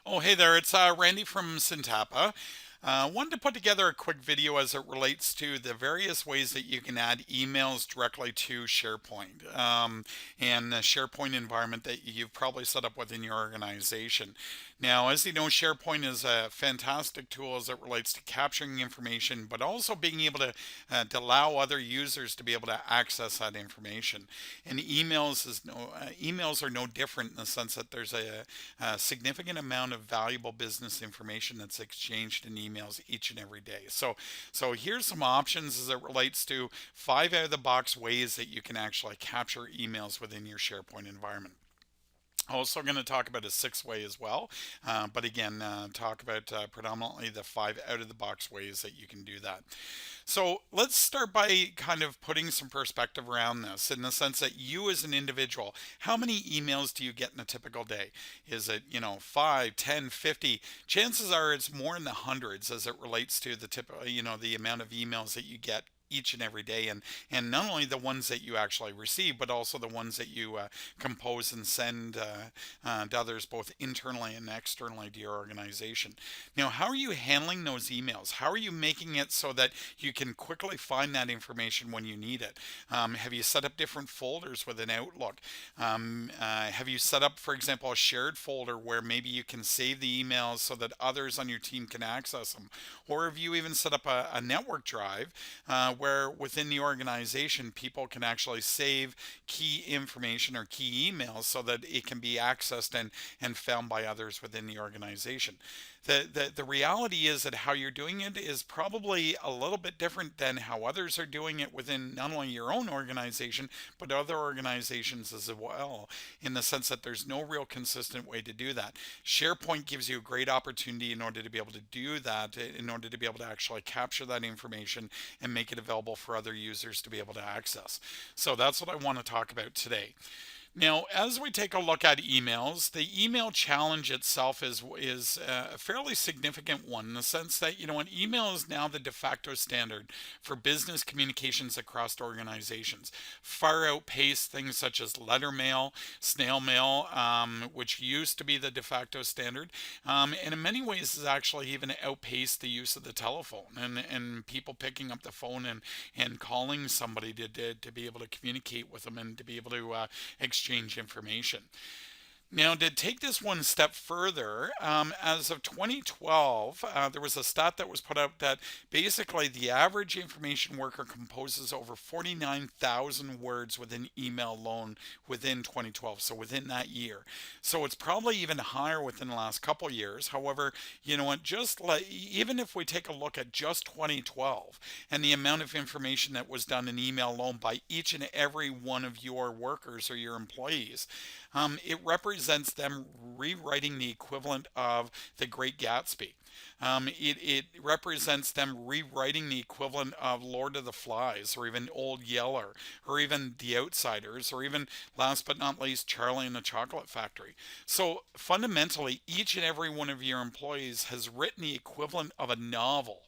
Oh, hey there, it's Randy from Syntapa. Wanted to put together a quick video as it relates to the various ways that you can add emails directly to SharePoint and the SharePoint environment that you've probably set up within your organization. Now, as you know, SharePoint is a fantastic tool as it relates to capturing information, but also being able to allow other users to be able to access that information. And emails are no different in the sense that there's a significant amount of valuable business information that's exchanged in emails each and every day. So here's some options as it relates to 5 out of the box ways that you can actually capture emails within your SharePoint environment. Also going to talk about a sixth way as well, but again, talk about predominantly the 5 out of the box ways that you can do that. So let's start by kind of putting some perspective around this in the sense that you as an individual, how many emails do you get in a typical day? Is it, 5, 10, 50? Chances are it's more in the hundreds as it relates to the amount of emails that you get each and every day, and not only the ones that you actually receive but also the ones that you compose and send to others both internally and externally to your organization. Now, how are you handling those emails? How are you making it so that you can quickly find that information when you need it? Have you set up different folders within Outlook? Have you set up, for example, a shared folder where maybe you can save the emails so that others on your team can access them? Or have you even set up a network drive where within the organization people can actually save key information or key emails so that it can be accessed and found by others within the organization? The reality is that how you're doing it is probably a little bit different than how others are doing it within not only your own organization but other organizations as well, in the sense that there's no real consistent way to do that. SharePoint gives you a great opportunity in order to be able to do that, in order to be able to actually capture that information and make it available for other users to be able to access. So that's what I want to talk about today. Now, as we take a look at emails, the email challenge itself is a fairly significant one in the sense that, email is now the de facto standard for business communications across organizations. Far outpaced things such as letter mail, snail mail, which used to be the de facto standard, and in many ways has actually even outpaced the use of the telephone and people picking up the phone and calling somebody to be able to communicate with them and to be able to exchange information. Now, to take this one step further, as of 2012, there was a stat that was put out that basically the average information worker composes over 49,000 words within email alone within 2012, so within that year. So it's probably even higher within the last couple of years. However, just like even if we take a look at just 2012 and the amount of information that was done in email alone by each and every one of your workers or your employees, it represents them rewriting the equivalent of The Great Gatsby. It represents them rewriting the equivalent of Lord of the Flies, or even Old Yeller, or even The Outsiders, or even, last but not least, Charlie and the Chocolate Factory. So fundamentally, each and every one of your employees has written the equivalent of a novel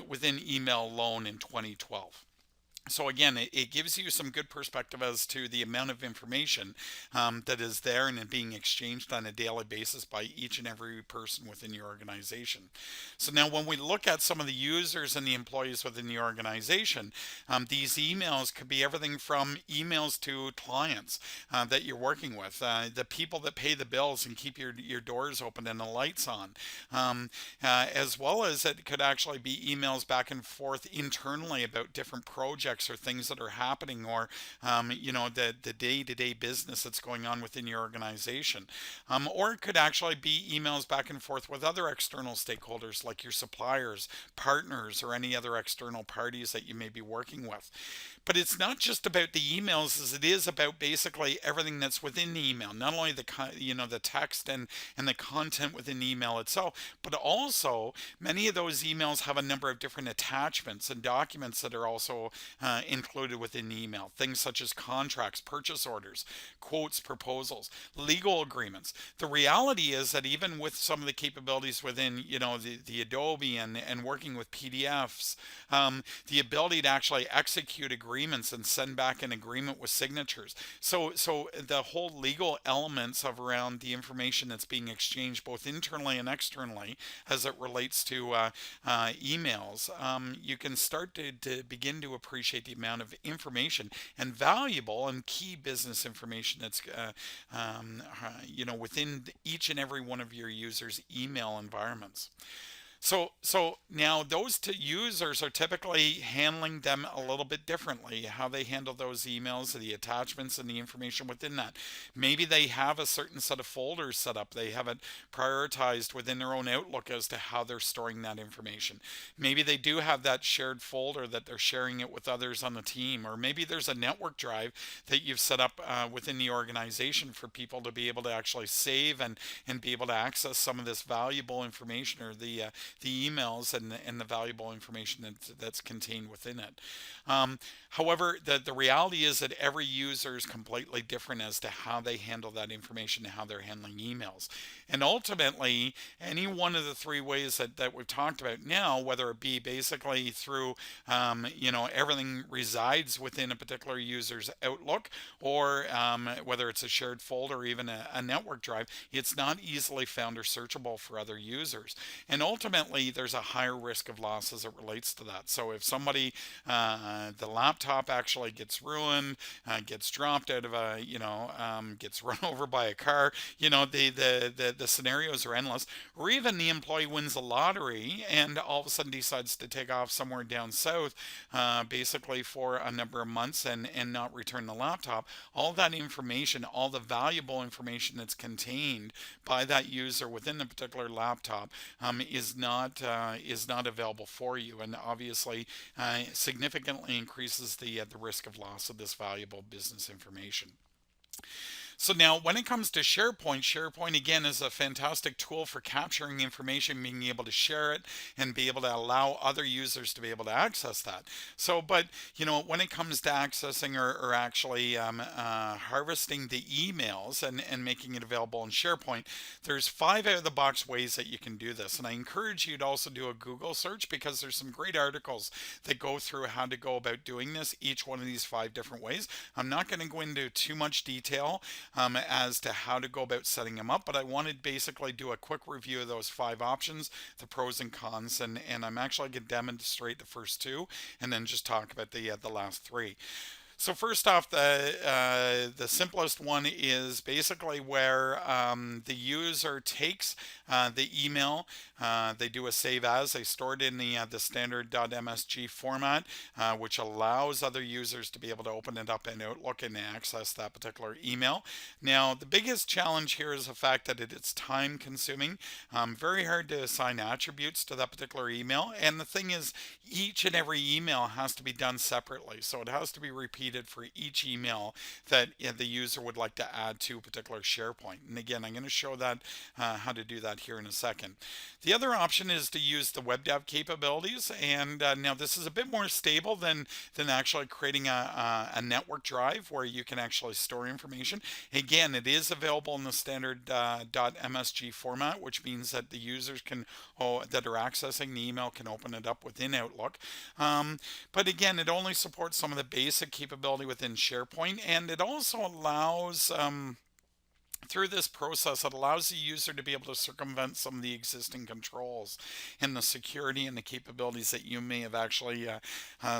within email alone in 2012. So again, it gives you some good perspective as to the amount of information that is there and being exchanged on a daily basis by each and every person within your organization. So now when we look at some of the users and the employees within the organization, these emails could be everything from emails to clients that you're working with, the people that pay the bills and keep your doors open and the lights on, as well as it could actually be emails back and forth internally about different projects or things that are happening, or the day-to-day business that's going on within your organization, or it could actually be emails back and forth with other external stakeholders like your suppliers, partners, or any other external parties that you may be working with. But it's not just about the emails as it is about basically everything that's within the email, not only the text and the content within the email itself, but also many of those emails have a number of different attachments and documents that are also included within the email. Things such as contracts, purchase orders, quotes, proposals, legal agreements. The reality is that even with some of the capabilities within, the Adobe and working with PDFs, the ability to actually execute agreements and send back an agreement with signatures. So the whole legal elements of around the information that's being exchanged both internally and externally as it relates to emails, you can start to begin to appreciate the amount of information and valuable and key business information that's within each and every one of your users' email environments. So now those two users are typically handling them a little bit differently, how they handle those emails, the attachments and the information within that. Maybe they have a certain set of folders set up. They have it prioritized within their own Outlook as to how they're storing that information. Maybe they do have that shared folder that they're sharing it with others on the team, or maybe there's a network drive that you've set up within the organization for people to be able to actually save and be able to access some of this valuable information, or the emails and the valuable information that's contained within it. However, the reality is that every user is completely different as to how they handle that information and how they're handling emails. And ultimately, any one of the three ways that we've talked about now, whether it be basically through, everything resides within a particular user's Outlook, or whether it's a shared folder or even a network drive, it's not easily found or searchable for other users. And ultimately, there's a higher risk of loss as it relates to that. So if somebody, the laptop actually gets ruined, gets dropped out of gets run over by a car, the scenarios are endless. Or even the employee wins the lottery and all of a sudden decides to take off somewhere down south, basically for a number of months and not return the laptop. All that information, all the valuable information that's contained by that user within the particular laptop is not available for you, and obviously significantly increases the risk of loss of this valuable business information. So now when it comes to SharePoint, SharePoint again is a fantastic tool for capturing information, being able to share it and be able to allow other users to be able to access that. So, but when it comes to accessing or actually harvesting the emails and making it available in SharePoint, there's 5 out of the box ways that you can do this. And I encourage you to also do a Google search, because there's some great articles that go through how to go about doing this, each one of these 5 different ways. I'm not going to go into too much detail as to how to go about setting them up, but I wanted to basically do a quick review of those 5 options, the pros and cons, and I'm actually going to demonstrate the first 2 and then just talk about the last 3. So first off, the simplest one is basically where the user takes the email, they do a save as, they store it in the standard .msg format, which allows other users to be able to open it up in Outlook and access that particular email. Now, the biggest challenge here is the fact that it's time consuming, very hard to assign attributes to that particular email, and the thing is, each and every email has to be done separately, so it has to be repeated for each email that the user would like to add to a particular SharePoint. And again, I'm going to show that how to do that here in a second. The other option is to use the web dev capabilities, and now this is a bit more stable than actually creating a network drive where you can actually store information. Again, it is available in the standard .msg format, which means that the users that are accessing the email can open it up within Outlook. But again, it only supports some of the basic capability within SharePoint, and it also allows through this process, it allows the user to be able to circumvent some of the existing controls and the security and the capabilities that you may have actually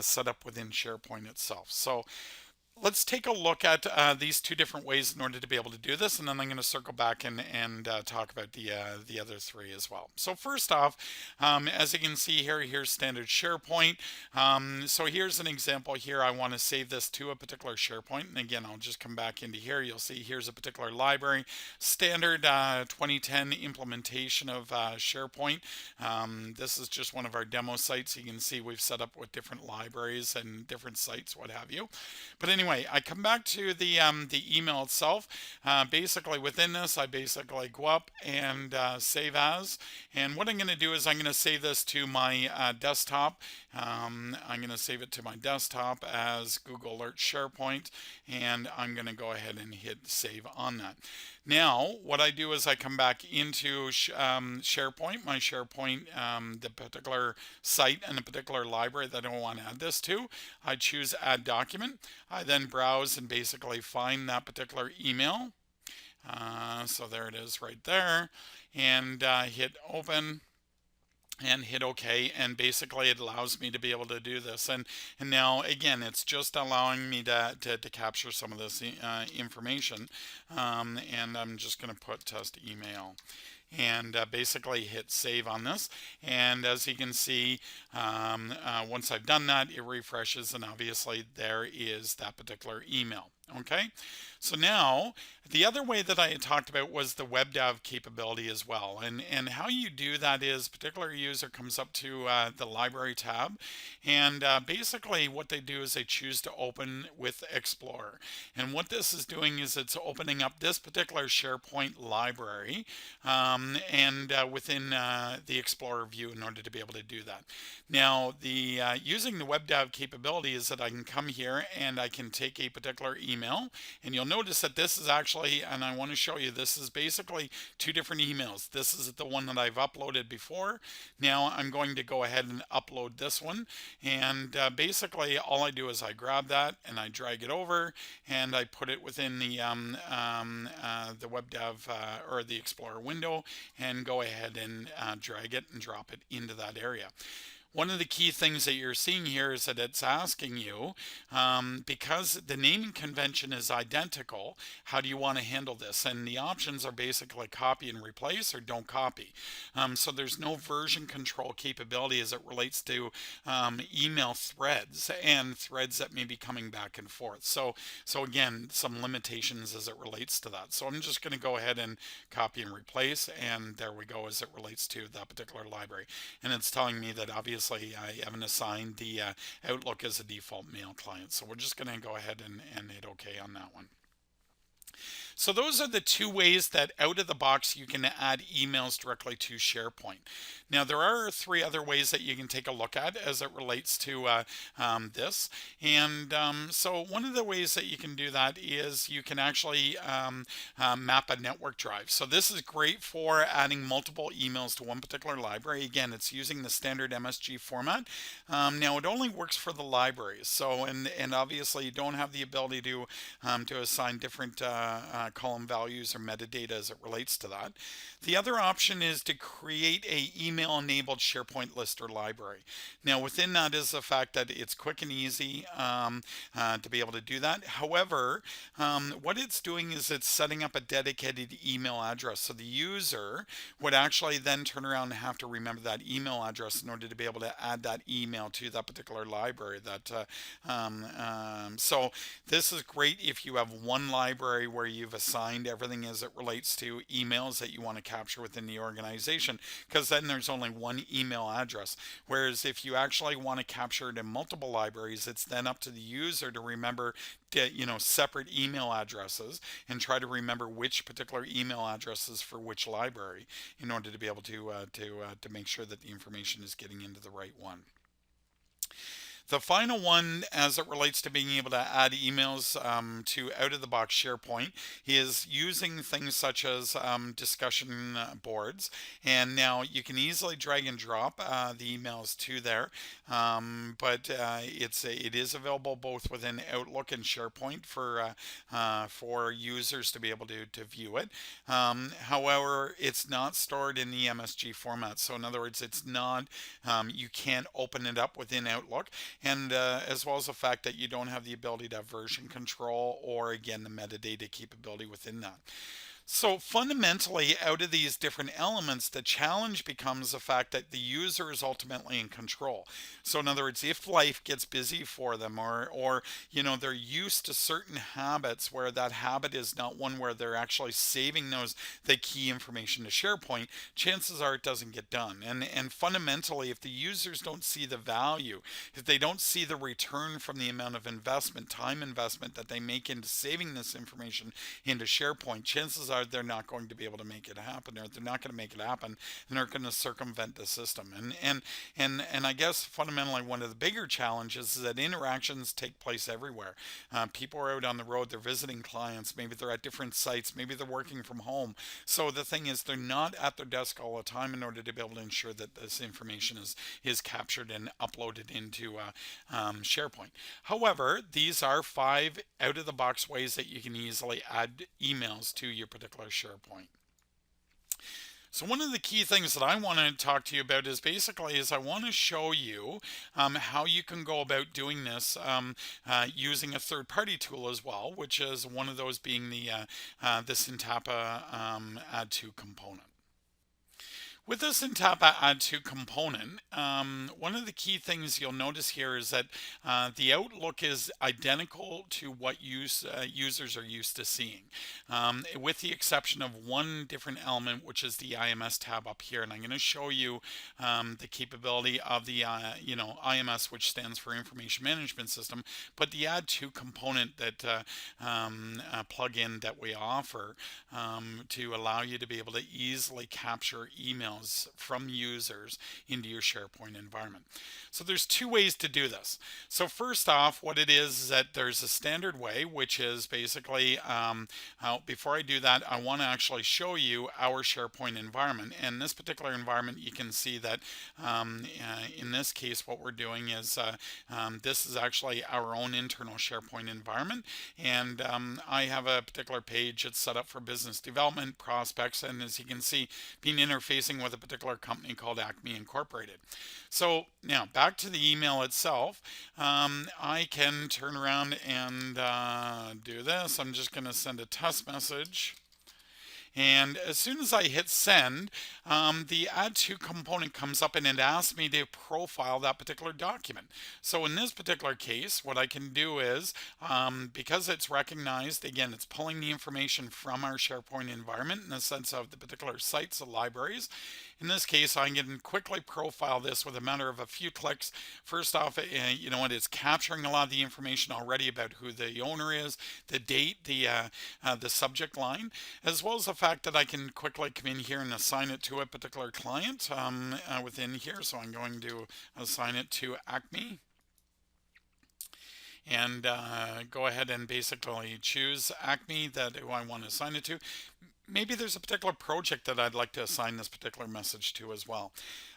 set up within SharePoint itself. So let's take a look at these 2 different ways in order to be able to do this, and then I'm going to circle back and talk about the other 3 as well. So first off, as you can see here, here's standard SharePoint. So here's an example here. I want to save this to a particular SharePoint, and again, I'll just come back into here. You'll see here's a particular library, standard 2010 implementation of SharePoint. This is just one of our demo sites. You can see we've set up with different libraries and different sites, what have you. But anyway, anyway, I come back to the email itself. Basically within this, I basically go up and save as. And what I'm going to do is I'm going to save this to my desktop. I'm going to save it to my desktop as Google Alert SharePoint, and I'm going to go ahead and hit save on that. Now, what I do is I come back into SharePoint, my SharePoint, the particular site and the particular library that I want to add this to. I choose Add Document. I then browse and basically find that particular email. So there it is right there, and hit Open and hit OK, and basically it allows me to be able to do this. And now again, it's just allowing me to capture some of this information, and I'm just going to put test email and basically hit save on this. And as you can see, once I've done that, it refreshes, and obviously there is that particular email. Okay, so now the other way that I had talked about was the web dev capability as well, and how you do that is particular user comes up to the library tab, and basically what they do is they choose to open with Explorer, and what this is doing is it's opening up this particular SharePoint library, and within the Explorer view in order to be able to do that. Now, the using the web dev capability is that I can come here and I can take a particular email, and you'll notice that this is actually, and I want to show you, this is basically two different emails. This is the one that I've uploaded before. Now I'm going to go ahead and upload this one, and basically all I do is I grab that and I drag it over and I put it within the web dev or the Explorer window, and go ahead and drag it and drop it into that area. One of the key things that you're seeing here is that it's asking you, because the naming convention is identical, how do you want to handle this? And the options are basically copy and replace or don't copy. So there's no version control capability as it relates to email threads and threads that may be coming back and forth. So again, some limitations as it relates to that. So I'm just going to go ahead and copy and replace, and there we go as it relates to that particular library. And it's telling me that obviously I haven't assigned the Outlook as a default mail client. So we're just going to go ahead and hit OK on that one. So those are the two ways that out of the box you can add emails directly to SharePoint. Now there are three other ways that you can take a look at as it relates to this. And so one of the ways that you can do that is you can actually map a network drive. So this is great for adding multiple emails to one particular library. Again, it's using the standard MSG format. Now it only works for the libraries. So and obviously you don't have the ability to assign different column values or metadata as it relates to that. The other option is to create a email enabled SharePoint list or library. Now within that is the fact that it's quick and easy to be able to do that. However, what it's doing is it's setting up a dedicated email address. So the user would actually then turn around and have to remember that email address in order to be able to add that email to that particular library. So this is great if you have one library where you've assigned everything as it relates to emails that you want to capture within the organization, because then there's only one email address. Whereas if you actually want to capture it in multiple libraries, it's then up to the user to remember separate email addresses and try to remember which particular email addresses for which library in order to be able to make sure that the information is getting into the right one. The final one, as it relates to being able to add emails to out-of-the-box SharePoint, is using things such as discussion boards. And now you can easily drag and drop the emails to there, but it is available both within Outlook and SharePoint for users to be able to view it. However, it's not stored in the MSG format. So in other words, it's not you can't open it up within Outlook. And as well as the fact that you don't have the ability to have version control or again the metadata capability within that. So fundamentally, out of these different elements, the challenge becomes the fact that the user is ultimately in control. So in other words, if life gets busy for them, or they're used to certain habits where that habit is not one where they're actually saving the key information to SharePoint, chances are it doesn't get done. And fundamentally, if the users don't see the value, if they don't see the return from the amount of investment, time investment that they make into saving this information into SharePoint, chances are they're not going to be able to make it happen, or they're not going to make it happen, and they're going to circumvent the system. And I guess fundamentally one of the bigger challenges is that interactions take place everywhere. People are out on the road, they're visiting clients, maybe they're at different sites, maybe they're working from home. So the thing is, they're not at their desk all the time in order to be able to ensure that this information is captured and uploaded into SharePoint. However, these are 5 out of the box ways that you can easily add emails to your particular SharePoint. So one of the key things that I want to talk to you about is I want to show you how you can go about doing this using a third-party tool as well, which is one of those being the Syntapa Add To component. With the Syntapa Add To component, one of the key things you'll notice here is that the outlook is identical to what users are used to seeing, with the exception of one different element, which is the IMS tab up here. And I'm going to show you the capability of the IMS, which stands for Information Management System, but the Add To component that plugin that we offer to allow you to be able to easily capture emails from users into your SharePoint environment. So there's 2 ways to do this. So first off, what it is that there's a standard way, which is basically, before I do that, I want to actually show you our SharePoint environment. And this particular environment, you can see that in this case, what we're doing is this is actually our own internal SharePoint environment. And I have a particular page that's set up for business development, prospects, and as you can see, being interfacing with a particular company called Acme Incorporated. So now back to the email itself. I can turn around and do this. I'm just going to send a test message. And as soon as I hit send, the Add To component comes up and it asks me to profile that particular document. So in this particular case, what I can do is, because it's recognized, again, it's pulling the information from our SharePoint environment in the sense of the particular sites, the libraries. In this case, I can quickly profile this with a matter of a few clicks. First off, it's capturing a lot of the information already about who the owner is, the date, the subject line, as well as the fact that I can quickly come in here and assign it to a particular client within here. So I'm going to assign it to Acme. And go ahead and basically choose Acme that who I want to assign it to. Maybe there's a particular project that I'd like to assign this particular message to as well.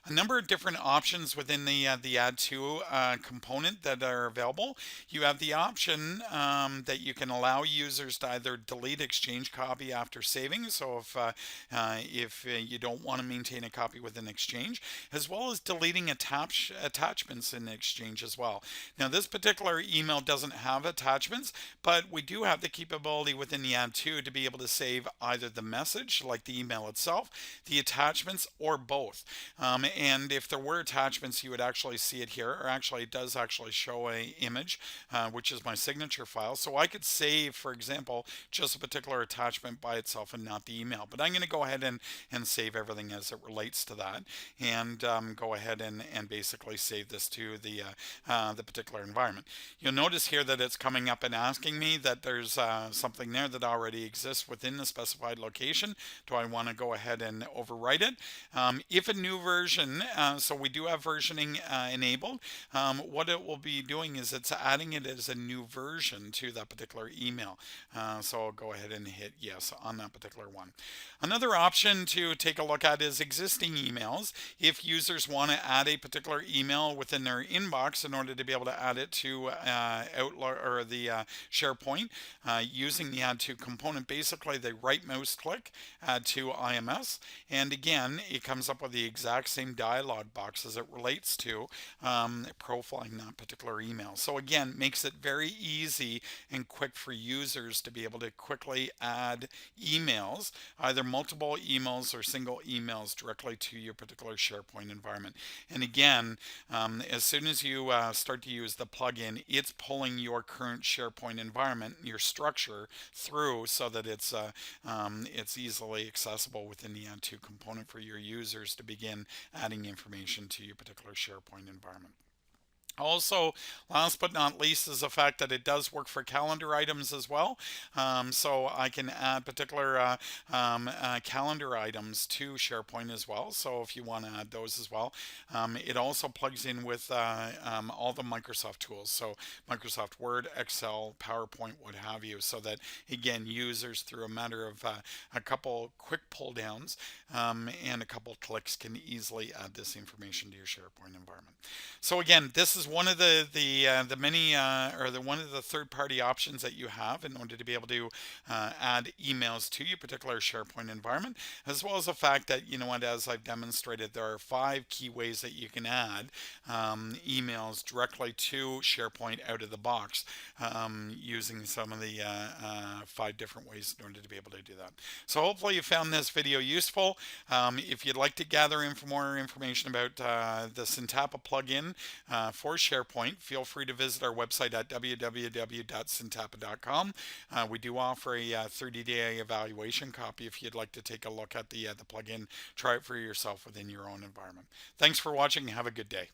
A number of different options within the Add To component that are available. You have the option that you can allow users to either delete Exchange copy after saving, so if you don't want to maintain a copy within Exchange, as well as deleting attachments in Exchange as well. Now this particular email doesn't have attachments, but we do have the capability within the Add To be able to save either the message, like the email itself, the attachments, or both. And if there were attachments, you would actually see it here, or actually it does actually show a image, which is my signature file. So I could save, for example, just a particular attachment by itself and not the email. But I'm going to go ahead and save everything as it relates to that, and go ahead and basically save this to the particular environment. You'll notice here that it's coming up and asking me that there's something there that already exists within the specified location. Do I want to go ahead and overwrite it? If a new version, so we do have versioning enabled, what it will be doing is it's adding it as a new version to that particular email. So I'll go ahead and hit yes on that particular one. Another option to take a look at is existing emails. If users want to add a particular email within their inbox in order to be able to add it to Outlook or the SharePoint using the Add To component, basically they right mouse click Add to IMS, and again, it comes up with the exact same dialog box as it relates to profiling that particular email. So again, makes it very easy and quick for users to be able to quickly add emails, either multiple emails or single emails directly to your particular SharePoint environment. And again, as soon as you start to use the plugin, it's pulling your current SharePoint environment, your structure, through so that it's easily accessible within the Add To component for your users to begin adding information to your particular SharePoint environment. Also, last but not least is the fact that it does work for calendar items as well. So I can add particular calendar items to SharePoint as well. So if you want to add those as well, it also plugs in with all the Microsoft tools. So Microsoft Word, Excel, PowerPoint, what have you. So that again, users through a matter of a couple quick pull downs and a couple clicks can easily add this information to your SharePoint environment. So again, this is one of the many one of the third-party options that you have in order to be able to add emails to your particular SharePoint environment, as well as the fact that, you know what, as I've demonstrated, there are 5 key ways that you can add emails directly to SharePoint out of the box using some of the 5 different ways in order to be able to do that. So hopefully you found this video useful. If you'd like to gather more information about the Syntapa plugin for SharePoint, feel free to visit our website at www.syntapa.com. We do offer a 30-day evaluation copy if you'd like to take a look at the plugin, try it for yourself within your own environment. Thanks for watching. Have a good day.